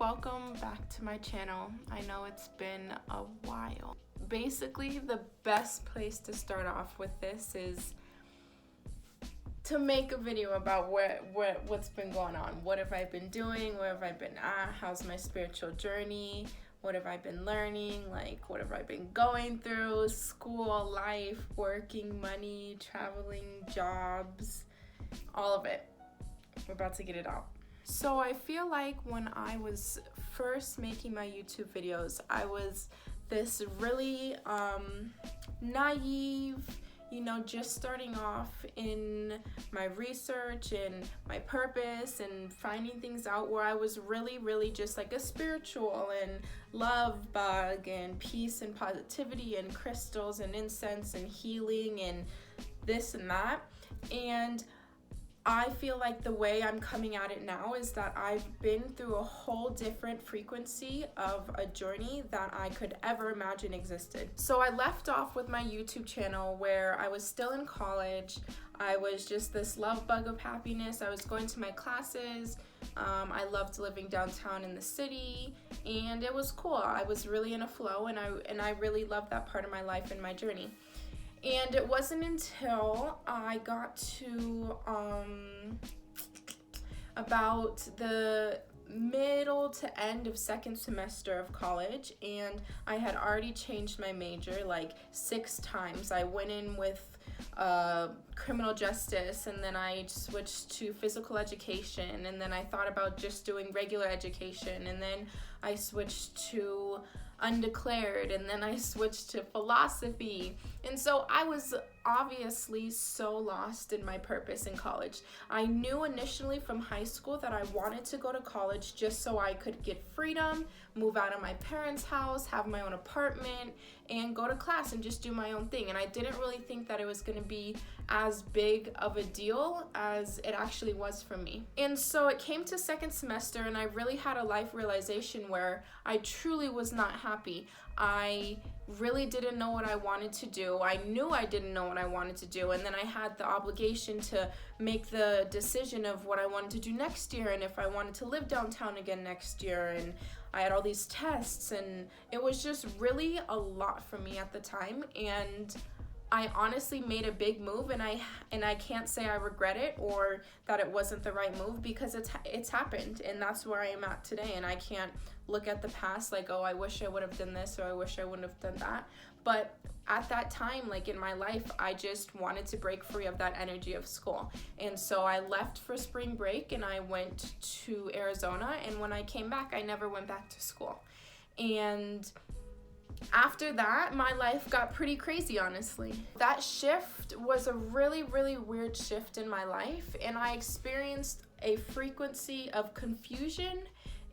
welcome back to my channel. I know it's been a while. Basically, the best place to start off with this is to make a video about what's been going on. What have I been doing? Where have I been at? How's my spiritual journey? What have I been learning? Like, what have I been going through? School, life, working, money, traveling, jobs, all of it. We're about to get it out. So I feel like when I was first making my YouTube videos, I was this really naive, just starting off in my research and my purpose and finding things out, where I was really just like a spiritual and love bug and peace and positivity and crystals and incense and healing and this and that. And I feel like the way I'm coming at it now is that I've been through a whole different frequency of a journey that I could ever imagine existed. So I left off with my YouTube channel where I was still in college. I was just this love bug of happiness. I was going to my classes. I loved living downtown in the city, and it was cool. I was really in a flow, and I really loved that part of my life and my journey. And it wasn't until I got to about the middle to end of second semester of college, and I had already changed my major like 6 times. I went in with criminal justice, and then I switched to physical education, and then I thought about just doing regular education, and then I switched to undeclared, and then I switched to philosophy. And so I was obviously so lost in my purpose in college. I knew initially from high school that I wanted to go to college just so I could get freedom, move out of my parents' house, have my own apartment, and go to class and just do my own thing. And I didn't really think that it was going to be as big of a deal as it actually was for me. And so it came to second semester, and I really had a life realization where I truly was not happy. I really didn't know what I wanted to do. I knew I didn't know what I wanted to do, and then I had the obligation to make the decision of what I wanted to do next year, and if I wanted to live downtown again next year, and I had all these tests, and it was just really a lot for me at the time. And I honestly made a big move, and I can't say I regret it or that it wasn't the right move, because it's happened, and that's where I am at today. And I can't look at the past like, oh, I wish I would have done this, or I wish I wouldn't have done that. But at that time, like in my life, I just wanted to break free of that energy of school. And so I left for spring break, and I went to Arizona, and when I came back, I never went back to school. And after that, my life got pretty crazy, honestly. That shift was a really weird shift in my life, and I experienced a frequency of confusion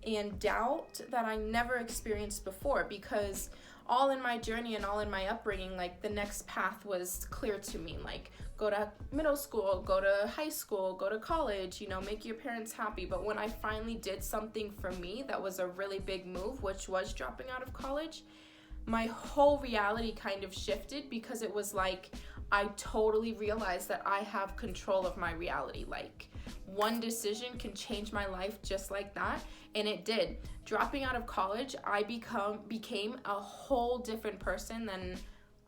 and doubt that I never experienced before, because all in my journey and all in my upbringing, like the next path was clear to me. Like, go to middle school, go to high school, go to college, make your parents happy. But when I finally did something for me that was a really big move, which was dropping out of college, my whole reality kind of shifted, because it was like I totally realized that I have control of my reality. Like, one decision can change my life just like that, and it did. Dropping out of college, I became a whole different person than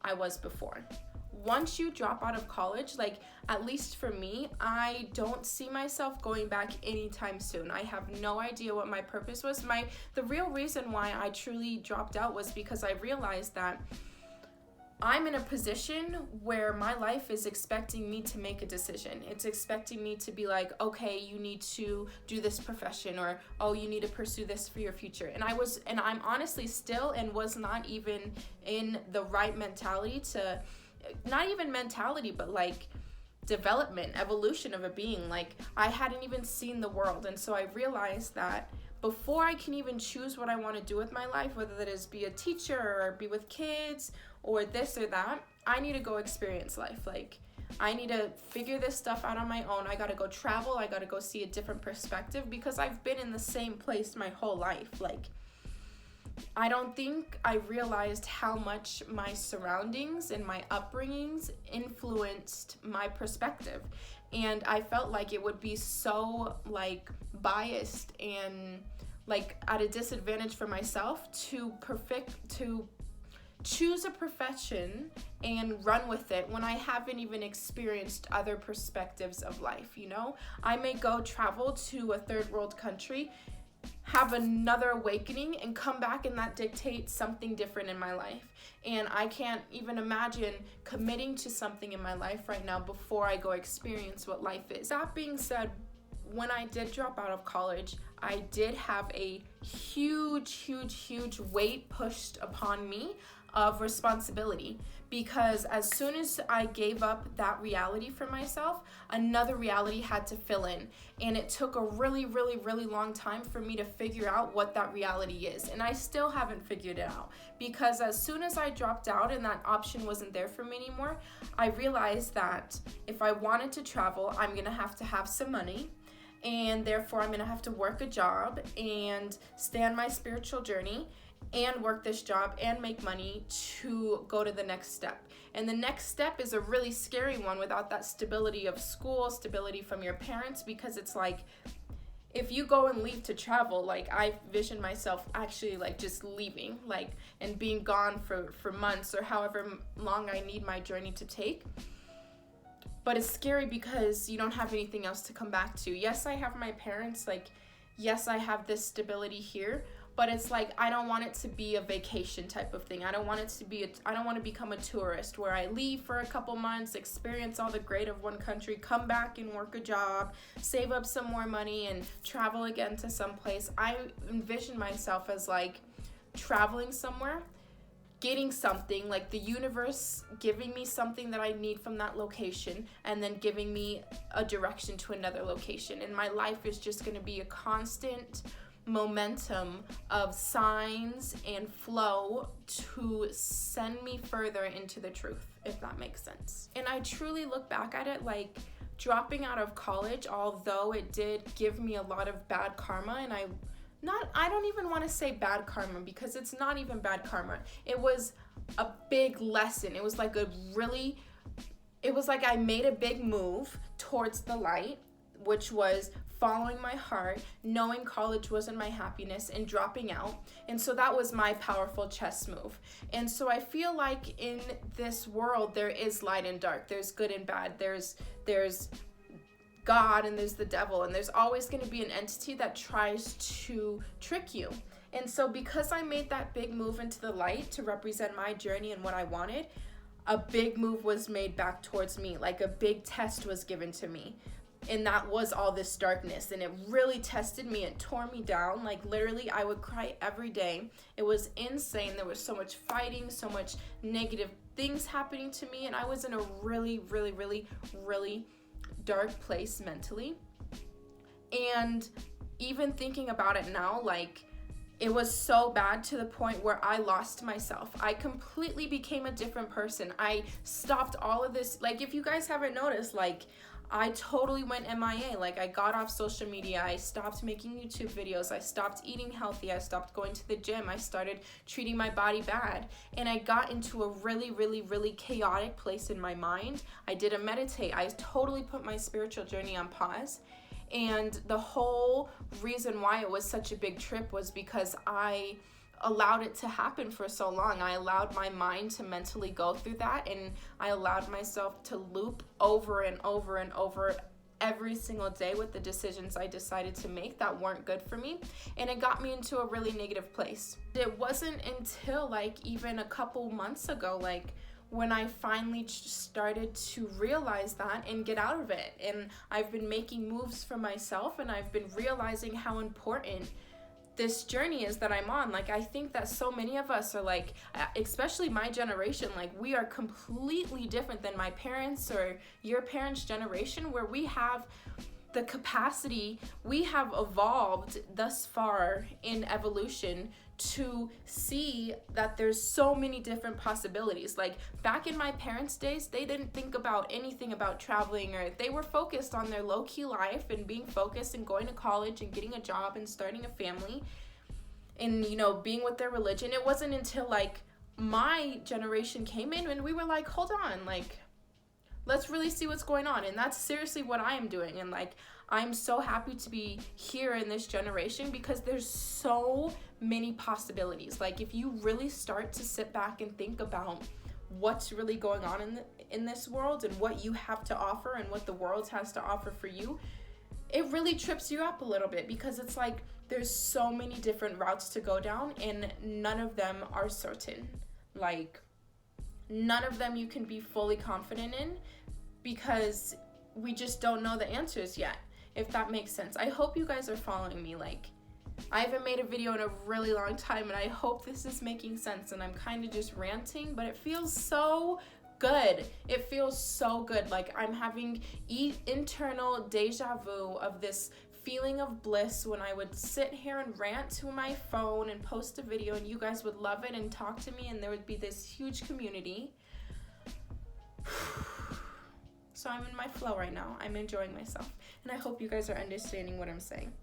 I was before. Once you drop out of college, like, at least for me, I don't see myself going back anytime soon. I have no idea what my purpose was. The real reason why I truly dropped out was because I realized that I'm in a position where my life is expecting me to make a decision. It's expecting me to be like, okay, you need to do this profession, or, oh, you need to pursue this for your future. And I'm honestly still and was not even in the right mentality to, not even mentality, but like development, evolution of a being. Like, I hadn't even seen the world. And so I realized that before I can even choose what I want to do with my life, whether that is be a teacher or be with kids or this or that, I need to go experience life. Like, I need to figure this stuff out on my own. I got to go travel. I got to go see a different perspective, because I've been in the same place my whole life. Like, I don't think I realized how much my surroundings and my upbringings influenced my perspective. And I felt like it would be so like biased and like at a disadvantage for myself to choose a profession and run with it when I haven't even experienced other perspectives of life, you know? I may go travel to a third world country, have another awakening, and come back, and that dictates something different in my life. And I can't even imagine committing to something in my life right now before I go experience what life is. That being said, when I did drop out of college, I did have a huge weight pushed upon me of responsibility, because as soon as I gave up that reality for myself, another reality had to fill in. And it took a really long time for me to figure out what that reality is. And I still haven't figured it out, because as soon as I dropped out and that option wasn't there for me anymore, I realized that if I wanted to travel, I'm gonna have to have some money, and therefore I'm gonna have to work a job and stay on my spiritual journey and work this job and make money to go to the next step. And the next step is a really scary one without that stability of school, stability from your parents, because it's like, if you go and leave to travel, like I vision myself actually like just leaving, like, and being gone for months or however long I need my journey to take. But it's scary because you don't have anything else to come back to. Yes, I have my parents, like, yes, I have this stability here, but it's like, I don't want it to be a vacation type of thing. I don't want it to be, I don't want to become a tourist where I leave for a couple months, experience all the great of one country, come back and work a job, save up some more money and travel again to some place. I envision myself as like traveling somewhere, getting something, like the universe giving me something that I need from that location, and then giving me a direction to another location. And my life is just going to be a constant momentum of signs and flow to send me further into the truth, if that makes sense. And I truly look back at it like dropping out of college, although it did give me a lot of bad karma, and I don't even want to say bad karma, because it's not even bad karma. It was a big lesson. It was like I made a big move towards the light, which was following my heart, knowing college wasn't my happiness, and dropping out. And so that was my powerful chess move. And so I feel like in this world there is light and dark, there's good and bad, there's God and there's the devil, and there's always going to be an entity that tries to trick you. And so because I made that big move into the light to represent my journey and what I wanted, a big move was made back towards me, like a big test was given to me. And that was all this darkness, and it really tested me. It tore me down. Like literally I would cry every day. It was insane. There was so much fighting, so much negative things happening to me, and I was in a really dark place mentally. And even thinking about it now, like, it was so bad to the point where I lost myself. I completely became a different person. I stopped all of this. Like, if you guys haven't noticed, like, I totally went MIA. Like, I got off social media. I stopped making YouTube videos. I stopped eating healthy. I stopped going to the gym. I started treating my body bad. And I got into a really chaotic place in my mind. I didn't meditate. I totally put my spiritual journey on pause. And the whole reason why it was such a big trip was because I allowed it to happen for so long. I allowed my mind to mentally go through that, and I allowed myself to loop over and over every single day with the decisions I decided to make that weren't good for me, and it got me into a really negative place. It wasn't until like even a couple months ago, like, when I finally started to realize that and get out of it. And I've been making moves for myself, and I've been realizing how important this journey is that I'm on. Like, I think that so many of us are like, especially my generation, like, we are completely different than my parents or your parents' generation, where we have the capacity, we have evolved thus far in evolution to see that there's so many different possibilities. Like, back in my parents' days, they didn't think about anything about traveling, or they were focused on their low-key life and being focused and going to college and getting a job and starting a family and, you know, being with their religion. It wasn't until like my generation came in and we were like, hold on, like, let's really see what's going on. And that's seriously what I am doing. And like, I'm so happy to be here in this generation because there's so many possibilities. Like, if you really start to sit back and think about what's really going on in this world and what you have to offer and what the world has to offer for you, it really trips you up a little bit, because it's like there's so many different routes to go down and none of them are certain. Like, none of them you can be fully confident in, because we just don't know the answers yet, if that makes sense. I hope you guys are following me. Like, I haven't made a video in a really long time, and I hope this is making sense, and I'm kind of just ranting, but it feels so good. It feels so good. Like, I'm having internal deja vu of this feeling of bliss when I would sit here and rant to my phone and post a video, and you guys would love it and talk to me, and there would be this huge community. So I'm in my flow right now. I'm enjoying myself, and I hope you guys are understanding what I'm saying.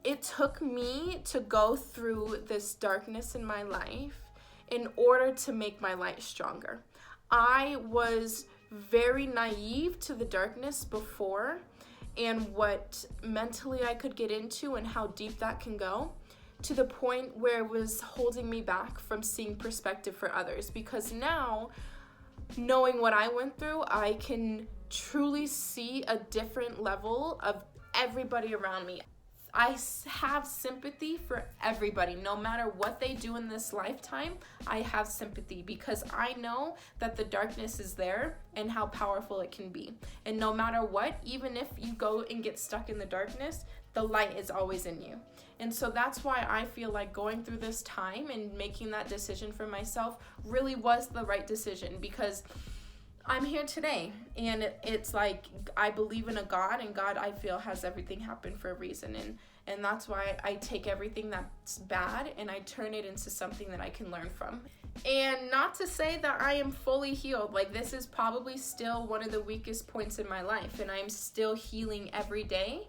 It took me to go through this darkness in my life in order to make my light stronger. I was very naive to the darkness before, and what mentally I could get into and how deep that can go, to the point where it was holding me back from seeing perspective for others. Because now, knowing what I went through, I can truly see a different level of everybody around me. I have sympathy for everybody. No matter what they do in this lifetime, I have sympathy, because I know that the darkness is there and how powerful it can be. And no matter what, even if you go and get stuck in the darkness, the light is always in you. And so that's why I feel like going through this time and making that decision for myself really was the right decision, because I'm here today, and it's like I believe in a God, and God, I feel, has everything happen for a reason, and that's why I take everything that's bad and I turn it into something that I can learn from. And not to say that I am fully healed. Like, this is probably still one of the weakest points in my life, and I'm still healing every day,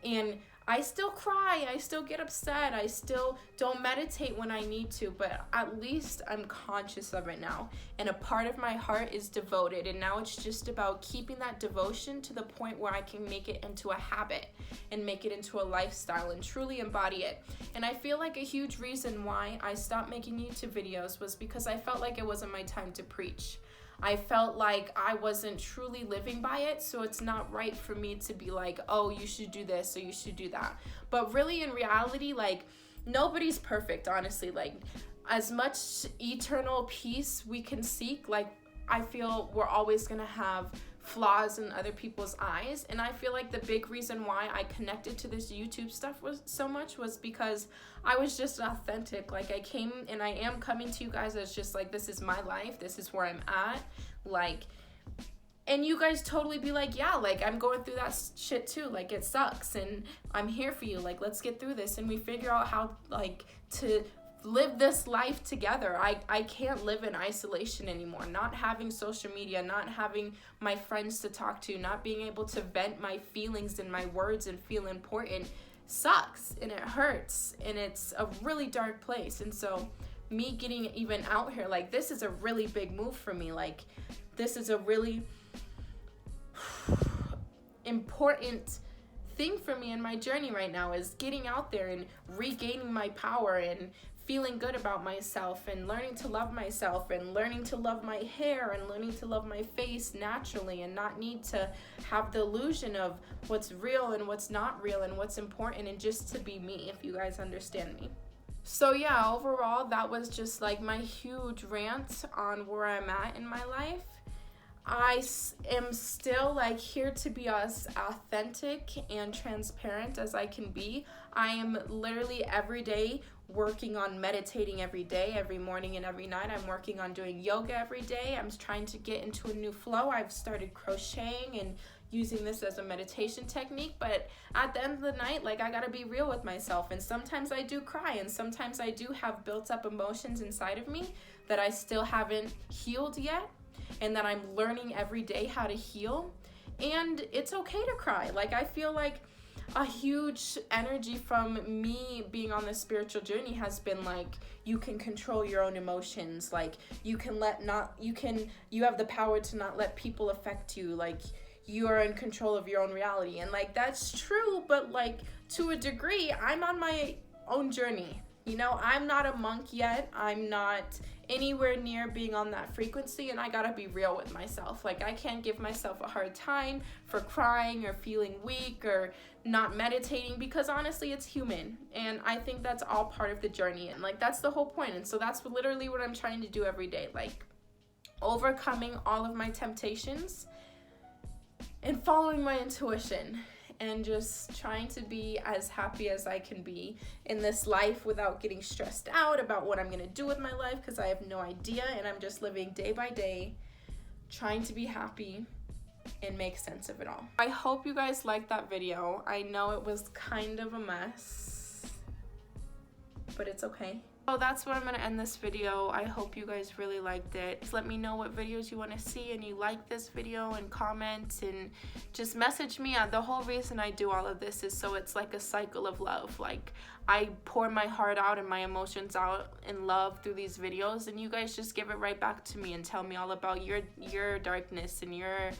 and I still cry, I still get upset, I still don't meditate when I need to, but at least I'm conscious of it now. And a part of my heart is devoted, and now it's just about keeping that devotion to the point where I can make it into a habit and make it into a lifestyle and truly embody it. And I feel like a huge reason why I stopped making YouTube videos was because I felt like it wasn't my time to preach. I felt like I wasn't truly living by it, so it's not right for me to be like, oh, you should do this or you should do that. But really, in reality, like, nobody's perfect, honestly. Like, as much eternal peace we can seek, like, I feel we're always gonna have flaws in other people's eyes. And I feel like the big reason why I connected to this YouTube stuff was so much was because I was just authentic. Like, I came, and I am coming to you guys as just like, this is my life, this is where I'm at, like, and you guys totally be like, yeah, like, I'm going through that shit too, like, it sucks, and I'm here for you, like, let's get through this, and we figure out how, like, to live this life together. I can't live in isolation anymore. Not having social media, not having my friends to talk to, not being able to vent my feelings and my words and feel important sucks, and it hurts, and it's a really dark place. And so me getting even out here, like, this is a really big move for me. Like, this is a really important thing for me in my journey right now, is getting out there and regaining my power and feeling good about myself and learning to love myself and learning to love my hair and learning to love my face naturally and not need to have the illusion of what's real and what's not real and what's important, and just to be me, if you guys understand me. So yeah, overall, that was just like my huge rant on where I'm at in my life. I am still like here to be as authentic and transparent as I can be. I am literally every day working on meditating every day, every morning and every night. I'm working on doing yoga every day. I'm trying to get into a new flow. I've started crocheting and using this as a meditation technique, but at the end of the night, like, I gotta be real with myself, and sometimes I do cry, and sometimes I do have built up emotions inside of me that I still haven't healed yet, and that I'm learning every day how to heal. And it's okay to cry. Like, I feel like a huge energy from me being on this spiritual journey has been like, you can control your own emotions, like you have the power to not let people affect you, like you are in control of your own reality. And like that's true, but like to a degree I'm on my own journey. You know, I'm not a monk yet. I'm not anywhere near being on that frequency, and I gotta be real with myself. Like, I can't give myself a hard time for crying or feeling weak or not meditating, because honestly, it's human, and I think that's all part of the journey, and like that's the whole point. And so that's literally what I'm trying to do every day, like overcoming all of my temptations and following my intuition, and just trying to be as happy as I can be in this life without getting stressed out about what I'm gonna do with my life, because I have no idea, and I'm just living day by day, trying to be happy and make sense of it all. I hope you guys liked that video. I know it was kind of a mess, but it's okay. So that's where I'm gonna end this video. I hope you guys really liked it. Just let me know what videos you want to see and you like this video, and comment and just message me. The whole reason I do all of this is so it's like a cycle of love. Like, I pour my heart out and my emotions out in love through these videos, and you guys just give it right back to me and tell me all about your darkness and your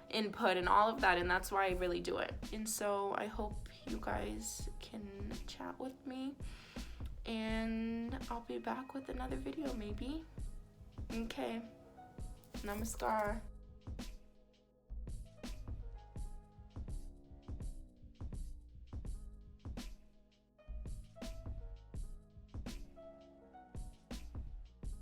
input and all of that, and that's why I really do it. And so I hope you guys can chat with me, and I'll be back with another video maybe. Okay, namaskar.